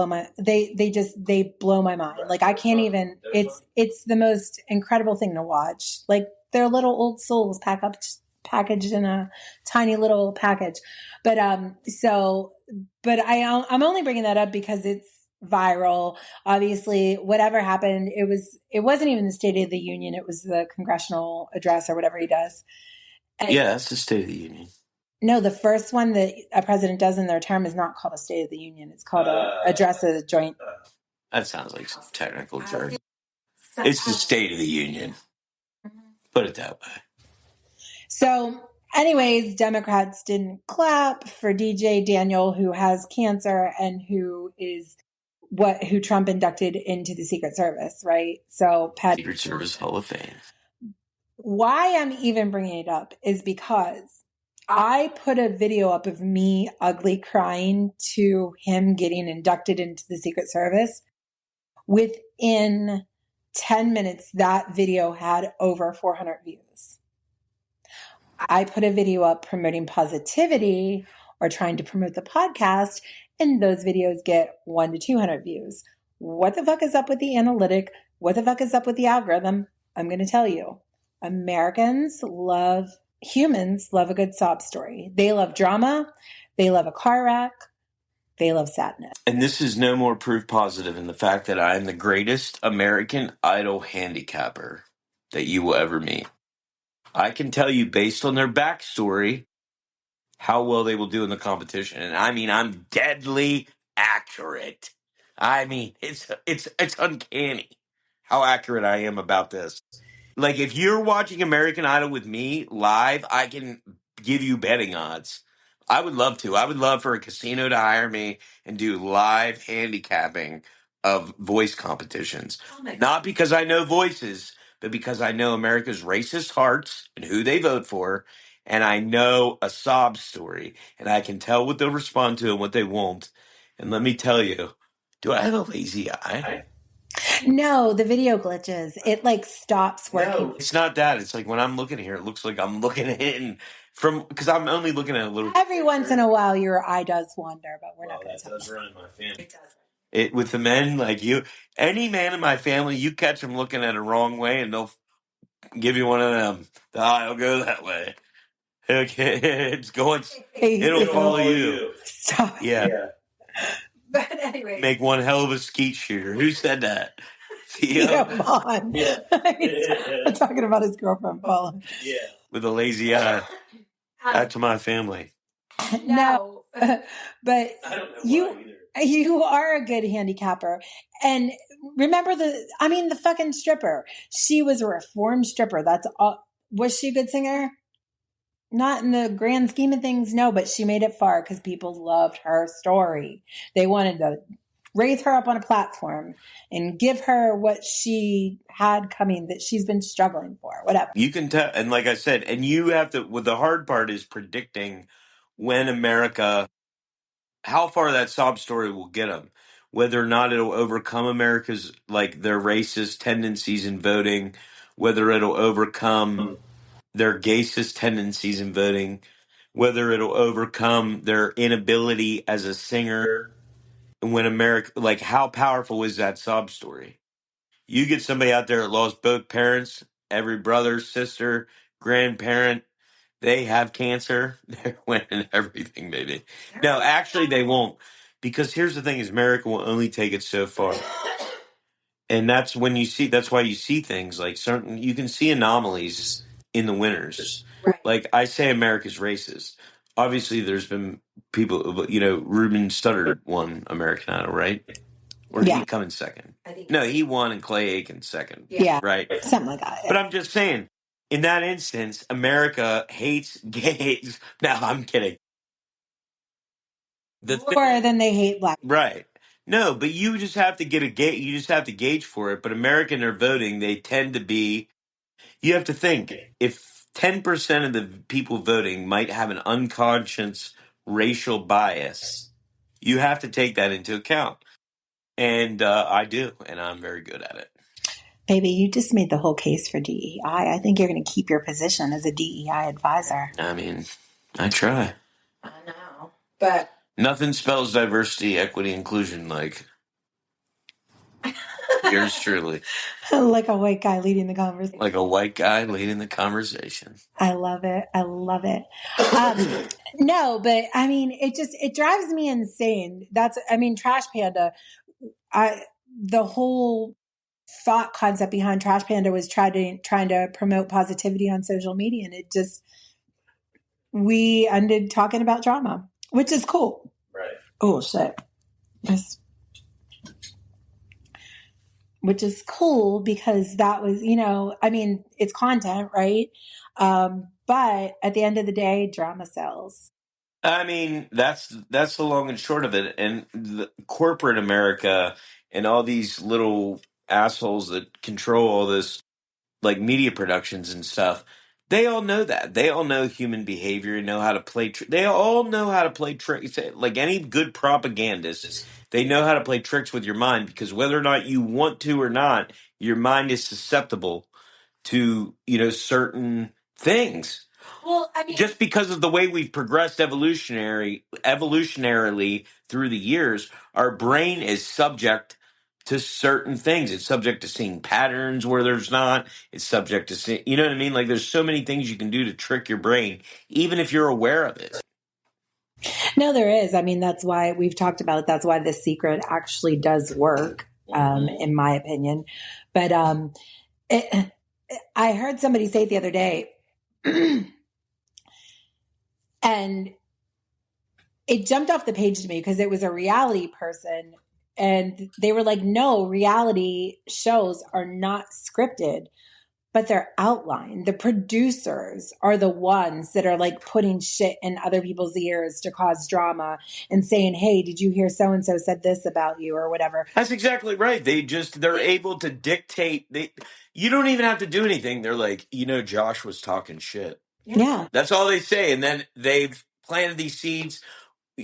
blow my mind. Like I can't even, it's the most incredible thing to watch. Like their little old souls packaged in a tiny little package. But I'm only bringing that up because it's viral. Obviously, whatever happened, it wasn't even the State of the Union. It was the congressional address or whatever he does. Yeah, that's the State of the Union. No, the first one that a president does in their term is not called a State of the Union. It's called a address of the joint. That sounds like some technical jargon. It's the State of the Union. Put it that way. So, anyways, Democrats didn't clap for DJ Daniel, who has cancer and who Trump inducted into the Secret Service, right? So, Secret Service Hall of Fame. Why I'm even bringing it up is because I put a video up of me ugly crying to him getting inducted into the Secret Service. Within 10 minutes, that video had over 400 views. I put a video up promoting positivity or trying to promote the podcast, and those videos get 100 to 200 views. What the fuck is up with the analytic? What the fuck is up with the algorithm? I'm going to tell you. Humans love a good sob story. They love drama. They love a car wreck. They love sadness. And this is no more proof positive in the fact that I am the greatest American Idol handicapper that you will ever meet. I can tell you based on their backstory how well they will do in the competition. And I mean, I'm deadly accurate. I mean, it's uncanny how accurate I am about this. Like, if you're watching American Idol with me live, I can give you betting odds. I would love to. I would love for a casino to hire me and do live handicapping of voice competitions. Not because I know voices, but because I know America's racist hearts and who they vote for. And I know a sob story. And I can tell what they'll respond to and what they won't. And let me tell you, do I have a lazy eye? No, the video glitches. It like stops working. No, it's not that. It's like when I'm looking here, it looks like I'm looking at it and because I'm only looking at a little. Every once in a while, your eye does wander, but we're not going to That talk does about run in my family. It does. It with the men like you, any man in my family, you catch them looking at it wrong way, and they'll give you one of them. I'll go that way. Okay, it's going. It'll follow you. Stop. Yeah. But anyway, Make one hell of a skeet shooter. Who said that? Theo Theo. Vaughn. We're talking about his girlfriend, Paula. Yeah. With a lazy eye. That's my family. No, but I don't know you why either. you are a good handicapper. And remember the fucking stripper. She was a reformed stripper. That's all. Was she a good singer? Not in the grand scheme of things, no, but she made it far because people loved her story. They wanted to raise her up on a platform and give her what she had coming that she's been struggling for, whatever. You can tell, and like I said, and you have to. Well, the hard part is predicting when America, how far that sob story will get them, whether or not it'll overcome America's like their racist tendencies in voting, whether it'll overcome their gaysist tendencies in voting, whether it'll overcome their inability as a singer. When America, like, how powerful is that sob story? You get somebody out there that lost both parents, every brother, sister, grandparent. They have cancer. They're winning everything, baby. No, actually, they won't. Because here's the thing: is America will only take it so far, and that's when you see. That's why you see things like certain. You can see anomalies in the winners. Right. Like I say, America's racist. Obviously, there's been people. Ruben Studdard won American Idol, right? Or did he come in second? No, he won and Clay Aiken second. Yeah. Right? Something like that. But I'm just saying, in that instance, America hates gays. No, I'm kidding. More than they hate black. Right. No, but you just have to get a gauge. You just have to gauge for it. But American are voting. They tend to be. You have to think if 10% of the people voting might have an unconscious racial bias, you have to take that into account. And I do, and I'm very good at it. Baby, you just made the whole case for DEI. I think you're going to keep your position as a DEI advisor. I mean, I try. I know, but nothing spells diversity, equity, inclusion like yours truly. Like a white guy leading the conversation. Like a white guy leading the conversation. I love it. I love it. No, but I mean, it drives me insane. Trash Panda. The whole thought concept behind Trash Panda was trying to promote positivity on social media, and we ended talking about drama, which is cool. Right. Oh shit. Which is cool because that was, it's content, right? But at the end of the day, drama sells. I mean, that's the long and short of it. And the corporate America and all these little assholes that control all this, like media productions and stuff, they all know that. They all know human behavior and know how to play. They all know how to play tricks. Like any good propagandist, they know how to play tricks with your mind because whether or not you want to or not, your mind is susceptible to certain things. Well, I mean, just because of the way we've progressed evolutionarily through the years, our brain is subject to certain things. It's subject to seeing patterns where there's not. It's subject to seeing, you know what I mean? Like there's so many things you can do to trick your brain, even if you're aware of it. No, there is. I mean, that's why we've talked about it. That's why The Secret actually does work, in my opinion. But I heard somebody say it the other day. And it jumped off the page to me because it was a reality person. And they were like, no, reality shows are not scripted, but they're outlined. The producers are the ones that are like putting shit in other people's ears to cause drama and saying, hey, did you hear so-and-so said this about you or whatever? That's exactly right. They're able to dictate. You don't even have to do anything. They're like, Josh was talking shit. Yeah. That's all they say. And then they've planted these seeds.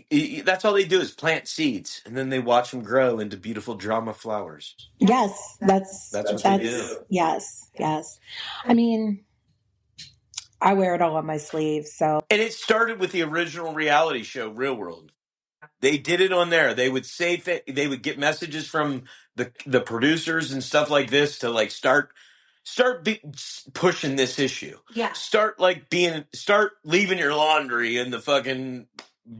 That's all they do is plant seeds. And then they watch them grow into beautiful drama flowers. Yes. That's what they do. Yes. Yes. I mean, I wear it all on my sleeve. So, and it started with the original reality show, Real World. They did it on there. They would say they would get messages from the producers and stuff like this to like start pushing this issue. Yeah. Start leaving your laundry in the fucking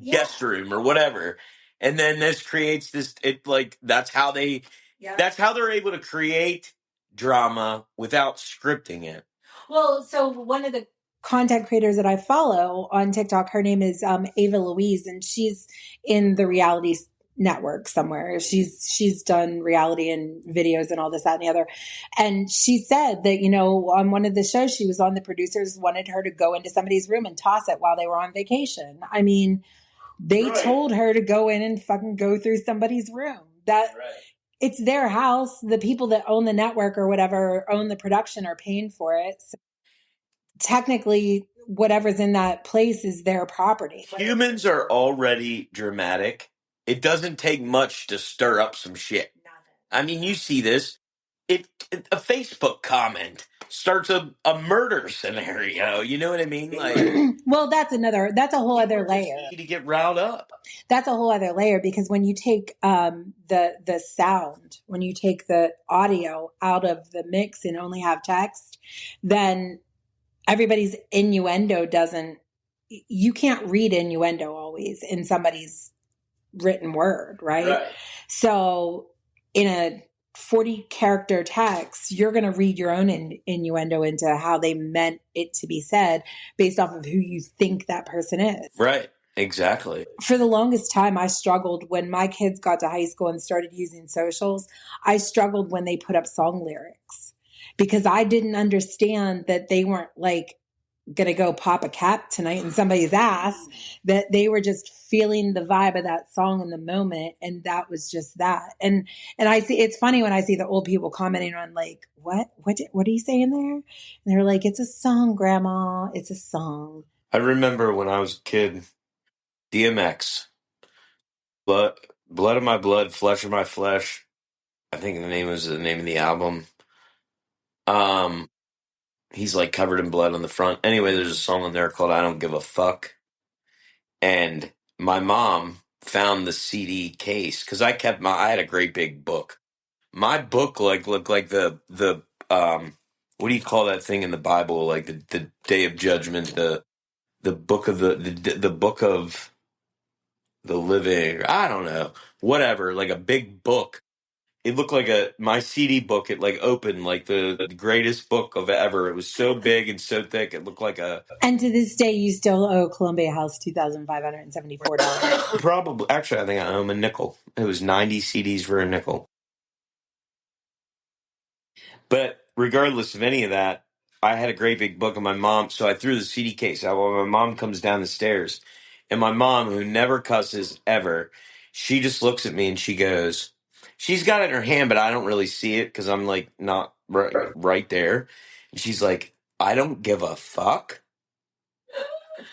guest room or whatever. And then this creates that's how they're able to create drama without scripting it. Well, so one of the content creators that I follow on TikTok, her name is Ava Louise, and she's in the reality network somewhere. She's done reality and videos and all this, that, and the other. And she said that, on one of the shows she was on, the producers wanted her to go into somebody's room and toss it while they were on vacation. I mean, they told her to go in and fucking go through somebody's room. It's their house. The people that own the network or whatever own the production are paying for it. So technically, whatever's in that place is their property. Humans are already dramatic. It doesn't take much to stir up some shit. I mean, you see this. A Facebook comment starts a murder scenario. You know what I mean? Like, well, that's a whole other layer. To get riled up. That's a whole other layer because when you take the sound, when you take the audio out of the mix and only have text, then everybody's innuendo you can't read innuendo always in somebody's written word, right? So in a 40 character text, you're going to read your own innuendo into how they meant it to be said based off of who you think that person is. Right. Exactly. For the longest time, I struggled when my kids got to high school and started using socials. I struggled when they put up song lyrics because I didn't understand that they weren't like going to go pop a cap tonight in somebody's ass, that they were just feeling the vibe of that song in the moment. And that was just that. And I see, it's funny when I see the old people commenting on like, what are you saying there? And they're like, it's a song, grandma. It's a song. I remember when I was a kid, DMX, blood of my blood, flesh of my flesh. I think the name was the name of the album. He's like covered in blood on the front. Anyway, there's a song in there called I Don't Give a Fuck. And my mom found the CD case because I had a great big book. My book looked like the what do you call that thing in the Bible? Like the Day of Judgment, the book of the book of the living. I don't know, whatever. Like a big book. It looked like my CD book. It like opened like the greatest book of ever. It was so big and so thick. It looked like a. And to this day, you still owe Columbia House $2,574. Probably, actually, I think I owe him a nickel. It was 90 CDs for a nickel. But regardless of any of that, I had a great big book of my mom, so I threw the CD case out while my mom comes down the stairs. And my mom, who never cusses ever, she just looks at me and she goes, she's got it in her hand, but I don't really see it because I'm like not right there. And she's like, I don't give a fuck.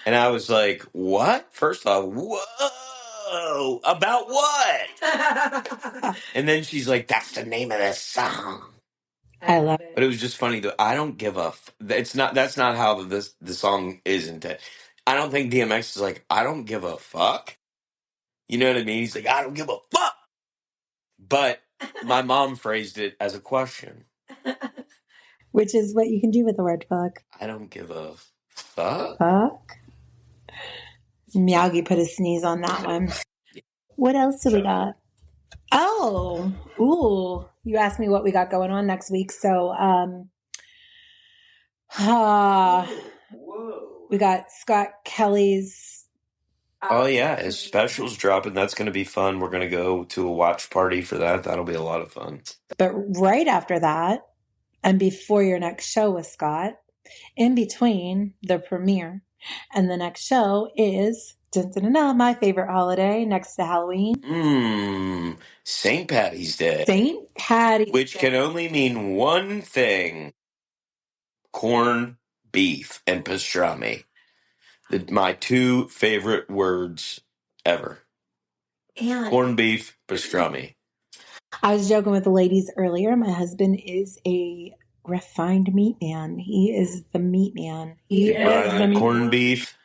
And I was like, what? First off, whoa, about what? And then she's like, that's the name of this song. I love it. But it was just funny that I don't give a. That's not how the song isn't it. I don't think DMX is like I don't give a fuck. You know what I mean? He's like I don't give a fuck. But my mom phrased it as a question. Which is what you can do with the word fuck. I don't give a fuck. Fuck. Miyagi put a sneeze on that one. What else do we got? Oh, ooh. You asked me what we got going on next week. So, We got Scott Kelly's. Oh yeah, his special's dropping. That's going to be fun. We're going to go to a watch party for that. That'll be a lot of fun. But right after that, and before your next show with Scott, in between the premiere and the next show is dun, dun, dun, dun, my favorite holiday next to Halloween. St. Patty's Day. St. Patty's Which Day. can only mean one thing: corned beef and pastrami. My two favorite words ever. Corned beef, pastrami. I was joking with the ladies earlier. My husband is a refined meat man. He is the meat man. He is the meat corned beef,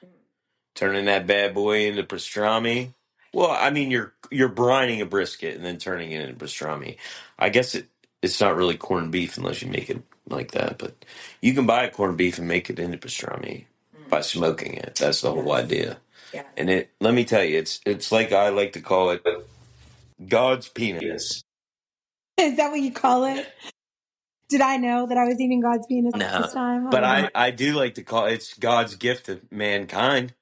turning that bad boy into pastrami. Well, I mean, you're brining a brisket and then turning it into pastrami. I guess it's not really corned beef unless you make it like that. But you can buy corned beef and make it into pastrami by smoking it. That's the whole idea. Yeah. And let me tell you, it's like I like to call it God's penis. Is that what you call it? Did I know that I was eating God's penis this time? But I do like to call it's God's gift to mankind.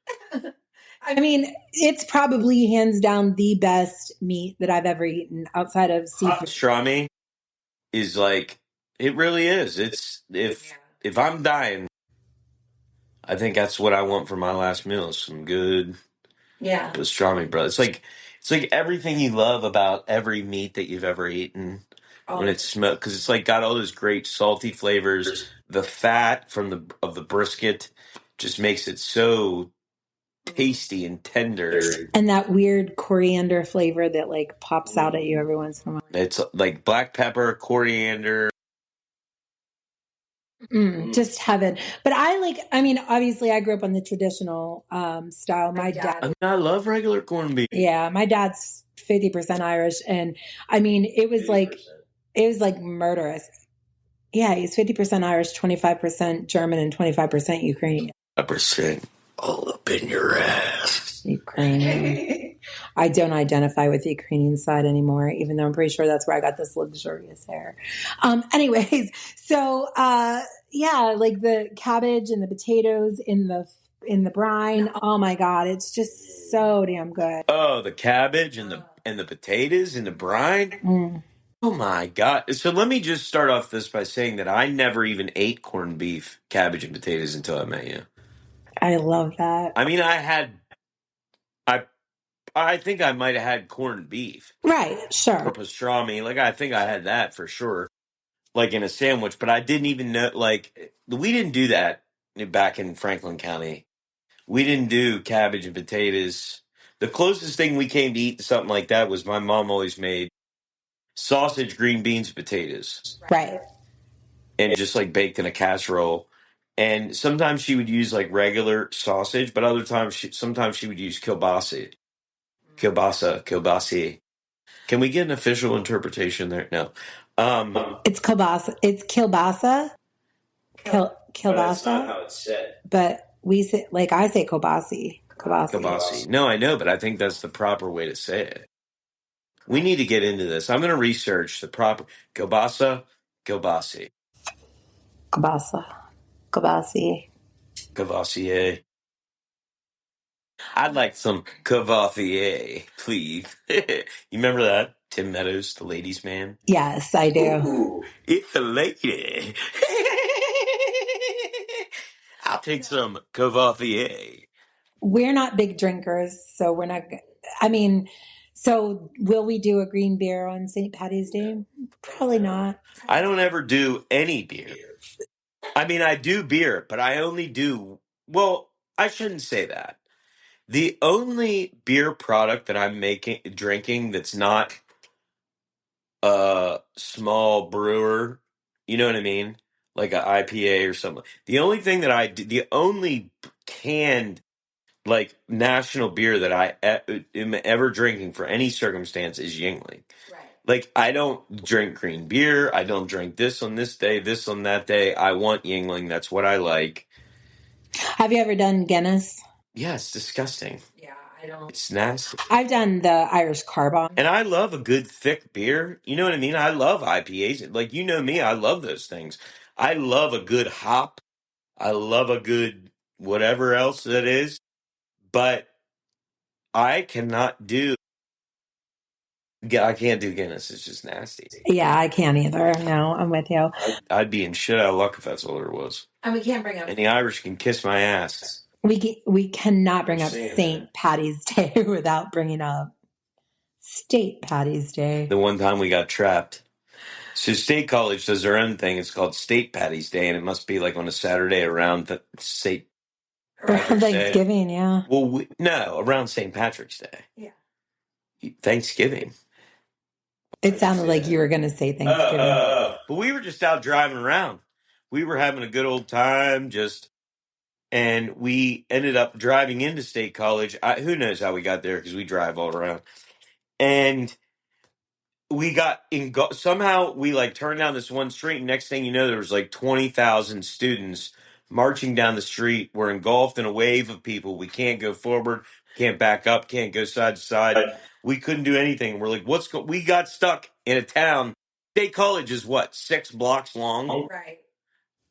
I mean, it's probably hands down the best meat that I've ever eaten outside of seafood. Pastrami is like, it really is. It's if I'm dying, I think that's what I want for my last meal is some good pastrami, bro. It's like everything you love about every meat that you've ever eaten when it's smoked, because it's like got all those great salty flavors. The fat from the brisket just makes it so tasty and tender. And that weird coriander flavor that like pops out at you every once in a while. It's like black pepper, coriander. Just heaven. But I mean, obviously I grew up on the traditional style. My dad. I love regular corned beef. Yeah, my dad's 50% Irish. And I mean, it was like murderous. Yeah, he's 50% Irish, 25% German, and 25% Ukrainian. 5% all up in your ass. Ukrainian. I don't identify with the Ukrainian side anymore, even though I'm pretty sure that's where I got this luxurious hair. Anyways, so yeah, like the cabbage and the potatoes in the brine. Oh my God, it's just so damn good. Oh, the cabbage and the potatoes in the brine. Oh my God. So let me just start off this by saying that I never even ate corned beef, cabbage, and potatoes until I met you. I love that. I mean, I think I might have had corned beef. Right, sure. Or pastrami. Like, I think I had that for sure. Like in a sandwich, but I didn't even know, like, we didn't do that back in Franklin County. We didn't do cabbage and potatoes. The closest thing we came to eat to something like that was my mom always made sausage, green beans, potatoes. Right. And just like baked in a casserole. And sometimes she would use like regular sausage, but other times sometimes she would use kielbasa. Kielbasa. Can we get an official interpretation there? No. It's kielbasa. It's kielbasa. Kielbasa. That's not how it's said. But we say, like I say, kielbasi. Kielbasi. No, I know, but I think that's the proper way to say it. We need to get into this. I'm going to research the proper kielbasa, kielbasi. Kielbasa. Kielbasi. Cavassier. I'd like some Cavassier, please. You remember that? Tim Meadows, the ladies' man? Yes, I do. Ooh, it's a lady. I'll take some Cavassier. We're not big drinkers, so we're not. I mean, so will we do a green beer on St. Patty's Day? Probably not. I don't ever do any beer. I mean, I do beer, but I only do. Well, I shouldn't say that. The only beer product that I'm drinking that's not a small brewer, you know what I mean? Like an IPA or something. The only thing that the only canned, like, national beer that I am ever drinking for any circumstance is Yingling. Right. Like, I don't drink green beer. I don't drink this on this day, this on that day. I want Yingling. That's what I like. Have you ever done Guinness? Yeah, it's disgusting. Yeah, I don't. It's nasty. I've done the Irish Carbon. And I love a good thick beer. You know what I mean? I love IPAs. Like, you know me, I love those things. I love a good hop. I love a good whatever else that is. But I cannot do. I can't do Guinness. It's just nasty. Yeah, I can't either. No, I'm with you. I'd be in shit out of luck if that's all there was. And we can't bring up. And the Irish can kiss my ass. We cannot bring up Saying St. Patty's Day without bringing up State Patty's Day. The one time we got trapped. So State College does their own thing. It's called State Patty's Day, and it must be like on a Saturday around the State Around Thanksgiving, Day. yeah. Well, no, around St. Patrick's Day. Yeah. Thanksgiving. It sounded like you were going to say Thanksgiving. But we were just out driving around. We were having a good old time, and we ended up driving into State College. Who knows how we got there because we drive all around. And we got somehow we like turned down this one street, and next thing you know, there was like 20,000 students marching down the street. We're engulfed in a wave of people. We can't go forward, can't back up, can't go side to side. We couldn't do anything. We're like, we got stuck in a town. State College is what, 6 blocks long? Right.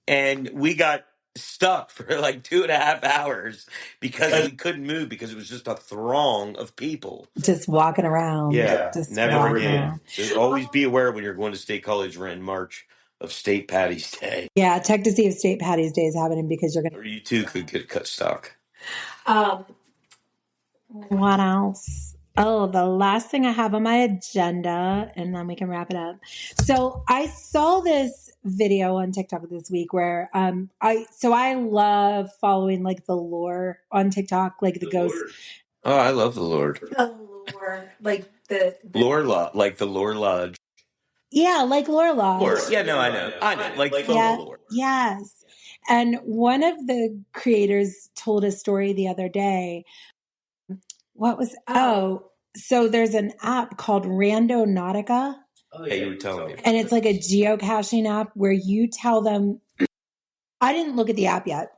And we got stuck for like 2.5 hours because we couldn't move because it was just a throng of people. Just walking around. Yeah, Just never walking forget. around. So always be aware when you're going to State College in March of State Patty's Day. Yeah, check to see if State Patty's Day is happening because you're going to. Or you too could get cut stuck. What else? Oh, the last thing I have on my agenda, and then we can wrap it up. So I saw this video on TikTok this week where I love following like the lore on TikTok, like the ghost. Oh, I love the Lord. The lore, like the Lore like the Lore Lodge. Yeah, like Lore Lodge. Lore. Yeah, no, I know. Like folklore. Yes. And one of the creators told a story the other day. So there's an app called Randonautica. Oh, yeah, you were telling me. And it's like a geocaching app where you tell them, I didn't look at the app yet,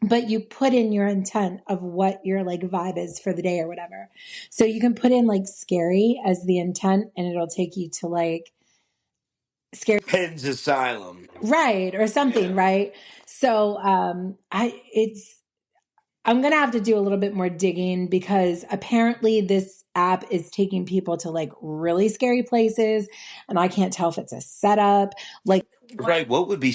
but you put in your intent of what your like vibe is for the day or whatever. So you can put in like scary as the intent and it'll take you to like scary Penn's Asylum. Right. Or something. Yeah. Right. So, I'm going to have to do a little bit more digging because apparently this app is taking people to like really scary places and I can't tell if it's a setup. Like, right. What would be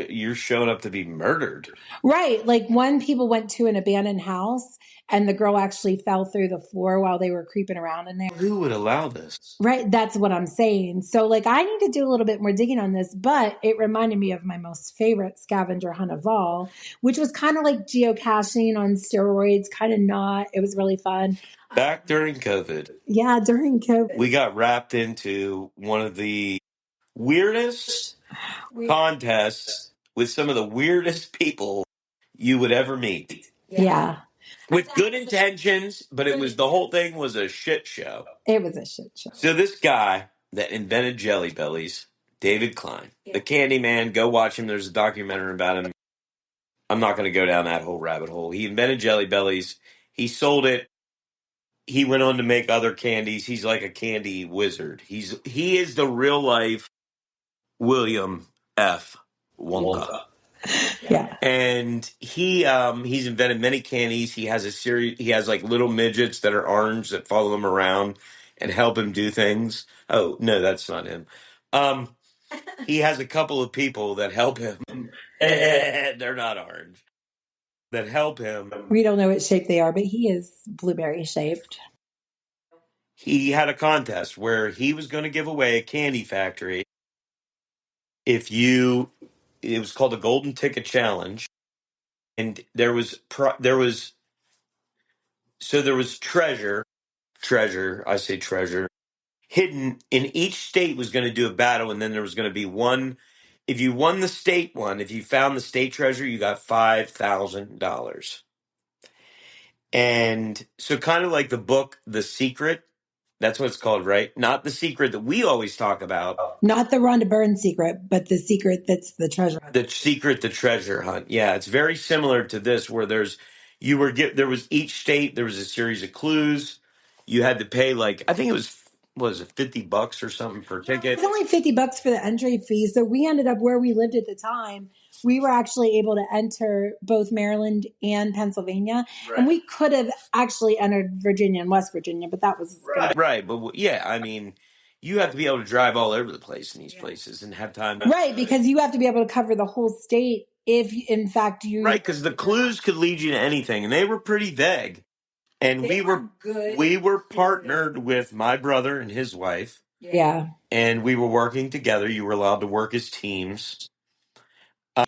you're showing up to be murdered? Right. Like when people went to an abandoned house and the girl actually fell through the floor while they were creeping around in there. Who would allow this? Right. That's what I'm saying. So like I need to do a little bit more digging on this, but it reminded me of my most favorite scavenger hunt of all, which was kind of like geocaching on steroids, kind of not. It was really fun. Back during COVID. Yeah, during COVID. We got wrapped into one of the weirdest contests with some of the weirdest people you would ever meet. Yeah. With good intentions, but the whole thing was a shit show. It was a shit show. So this guy that invented Jelly Bellies, David Klein, the candy man, go watch him. There's a documentary about him. I'm not going to go down that whole rabbit hole. He invented Jelly Bellies. He sold it. He went on to make other candies. He's like a candy wizard. He is the real life William F. Wonka. Yeah. And he's invented many candies. He has a series. He has like little midgets that are orange that follow him around and help him do things. Oh no, that's not him. He has a couple of people that help him. They're not orange. That help him. We don't know what shape they are, but he is blueberry shaped. He had a contest where he was going to give away a candy factory. It was called the Golden Ticket Challenge, and there was treasure. I say treasure hidden in each state was going to do a battle, and then there was going to be one. If you won the state one, if you found the state treasure, you got $5,000. And so, kind of like the book, The Secret. That's what it's called, right? Not The Secret that we always talk about. Not the Rhonda Byrne secret, but the secret that's the treasure hunt. The Secret, the treasure hunt. Yeah, it's very similar to this where there was each state, there was a series of clues. You had to pay I think it was was it, $50 or something per ticket? It's only $50 for the entry fee. So we ended up where we lived at the time. We were actually able to enter both Maryland and Pennsylvania. Right. And we could have actually entered Virginia and West Virginia, but that was Right. But yeah, I mean, you have to be able to drive all over the place in these places and have time. Right, because you have to be able to cover the whole state if, in fact, you... Right, because the clues could lead you to anything, and they were pretty vague. And we were partnered with my brother and his wife. Yeah. And we were working together. You were allowed to work as teams.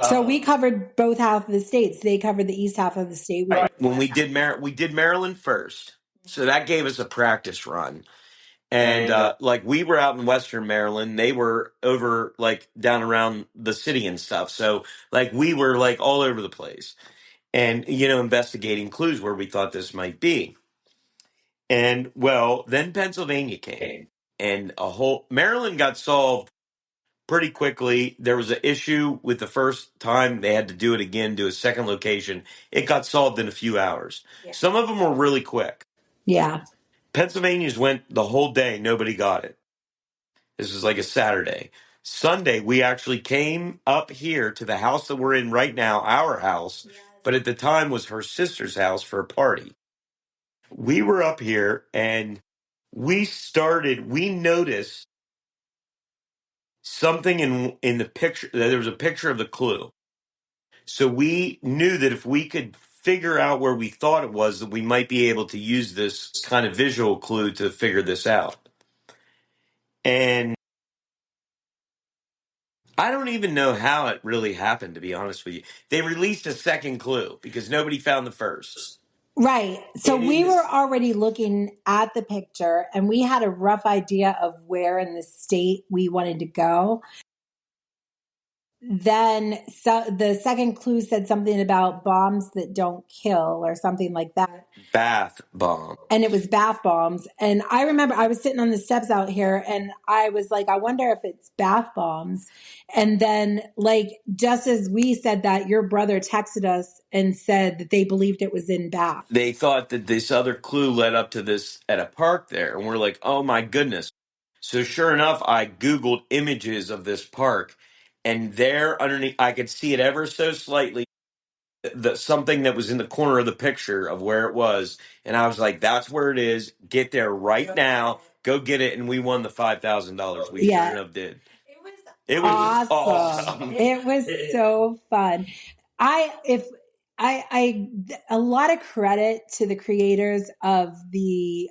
So we covered both half of the states. They covered the east half of the state. Right. When we did Maryland first. So that gave us a practice run. And like we were out in Western Maryland, they were over like down around the city and stuff. So like we were like all over the place and, you know, investigating clues where we thought this might be. And well, then Pennsylvania came and Maryland got solved pretty quickly. There was an issue with the first time. They had to do it again, do a second location. It got solved in a few hours. Yeah. Some of them were really quick. Yeah. Pennsylvania's went the whole day. Nobody got it. This was like a Saturday. Sunday, we actually came up here to the house that we're in right now, our house, but at the time was her sister's house for a party. We were up here and we noticed something in the picture. There was a picture of the clue. So we knew that if we could figure out where we thought it was, that we might be able to use this kind of visual clue to figure this out. And I don't even know how it really happened, to be honest with you. They released a second clue because nobody found the first. Right. So we were already looking at the picture and we had a rough idea of where in the state we wanted to go. Then the second clue said something about bombs that don't kill or something like that. Bath bomb. And it was bath bombs. And I remember I was sitting on the steps out here and I was like, I wonder if it's bath bombs. And then like, just as we said that, your brother texted us and said that they believed it was in Bath. They thought that this other clue led up to this at a park there. And we're like, oh my goodness. So sure enough, I Googled images of this park. And there underneath, I could see it ever so slightly, something that was in the corner of the picture of where it was. And I was like, that's where it is. Get there right now. Go get it. And we won the $5,000. We sure enough did. It was awesome. It was so fun. A lot of credit to the creators of the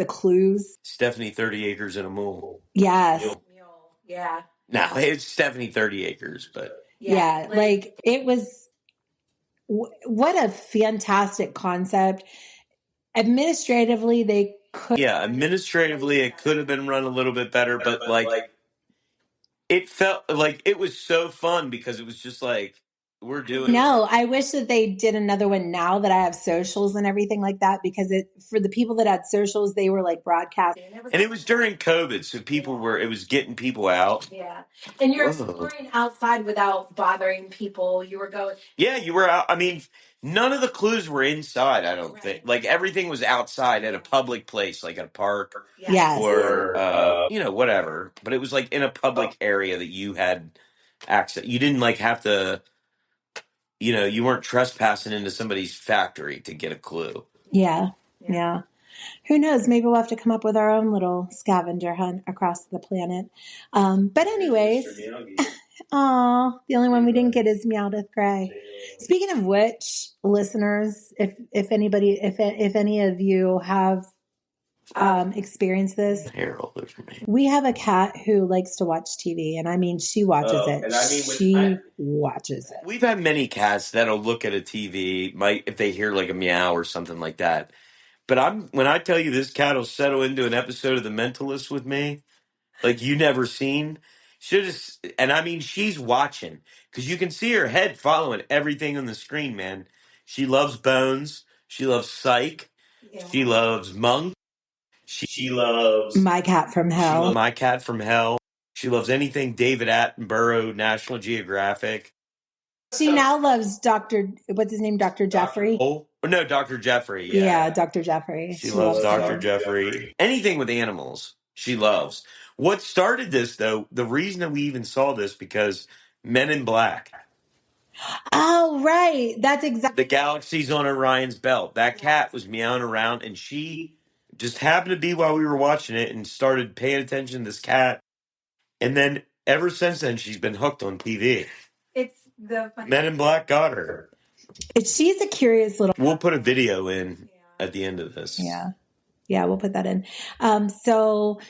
clues. Stephanie 30 Acres and a Mule. Yes. Mule. Yeah. No, it's Stephanie 30 Acres, but yeah, like it was. What a fantastic concept. Administratively, they could. Yeah, administratively, it could have been run a little bit better, but like it felt like it was so fun because it was just like we're doing. No, I wish that they did another one now that I have socials and everything like that, because for the people that had socials, they were like broadcasting. And it was during COVID, so it was getting people out. Yeah. And you're exploring outside without bothering people. You were going. Yeah, you were out. I mean, none of the clues were inside, I don't think. Like everything was outside at a public place, like at a park. Yes. Or, whatever. But it was like in a public area that you had access. You didn't like have to, you weren't trespassing into somebody's factory to get a clue. Yeah. Who knows? Maybe we'll have to come up with our own little scavenger hunt across the planet. But anyways, the only one we didn't get is Meowdith Gray. Speaking of which, listeners, if any of you have experienced this, we have a cat who likes to watch TV, and I mean, she watches it. Watches it. We've had many cats that'll look at a TV, if they hear like a meow or something like that. But when I tell you this cat will settle into an episode of The Mentalist with me, like you never seen. And I mean, she's watching because you can see her head following everything on the screen, man. She loves Bones. She loves Psych. Yeah. She loves Monk. She loves My Cat from Hell. My Cat from Hell. She loves anything David Attenborough, National Geographic. She now loves Dr. What's his name? Dr. Jeffrey. No, Dr. Jeffrey. Yeah, Yeah. Dr. Jeffrey. She She loves loves Dr. her. Jeffrey. Anything with animals, she loves. What started this, though, the reason that we even saw this, because Men in Black, Oh, right. That's exactly. the galaxies on Orion's belt, that cat was meowing around, and she just happened to be while we were watching it and started paying attention to this cat. And then ever since then, she's been hooked on TV. It's the Men in Black got her. She's a curious little. We'll put a video in at the end of this. Yeah. Yeah, we'll put that in. So,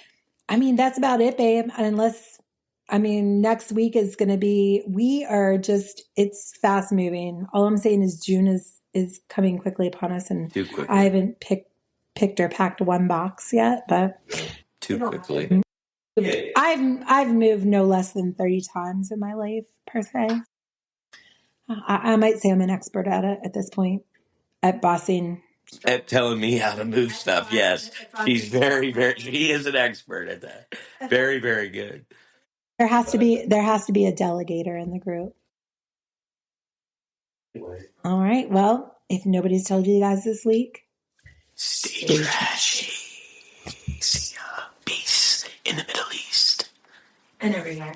I mean, that's about it, babe. Unless, I mean, next week is going to be, we are just, it's fast moving. All I'm saying is June is coming quickly upon us. And Too quickly. I haven't picked or packed one box yet, but Too quickly. I've moved no less than 30 times in my life, per se. I might say I'm an expert at it at this point, at bossing. At telling me how to move stuff. Yes. She's very, very, she is an expert at that. Very, very good. There has to be a delegator in the group. All right. Well, if nobody's told you guys this week, Stay trashy. See ya. Peace in the Middle East. and everywhere.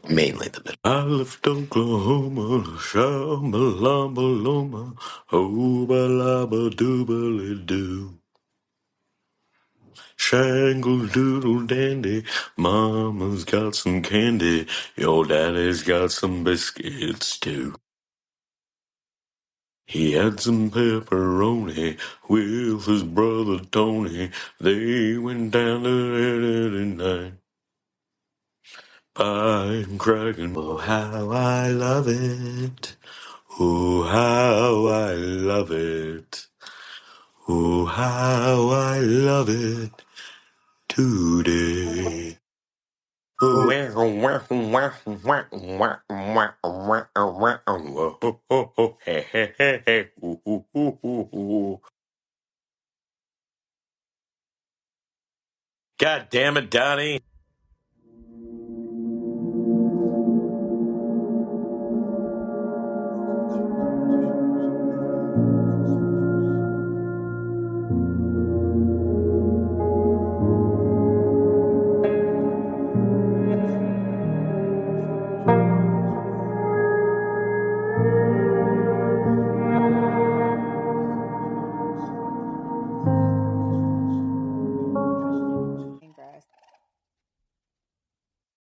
Mainly the Middle. I left Oklahoma, shamalama, obalaba doobly doo. Shangle doodle dandy, mama's got some candy, your daddy's got some biscuits too. He had some pepperoni with his brother Tony. They went down to 89. I'm cracking. Oh, how I love it. Oh, how I love it. Oh, how I love it today. God damn it, Donnie.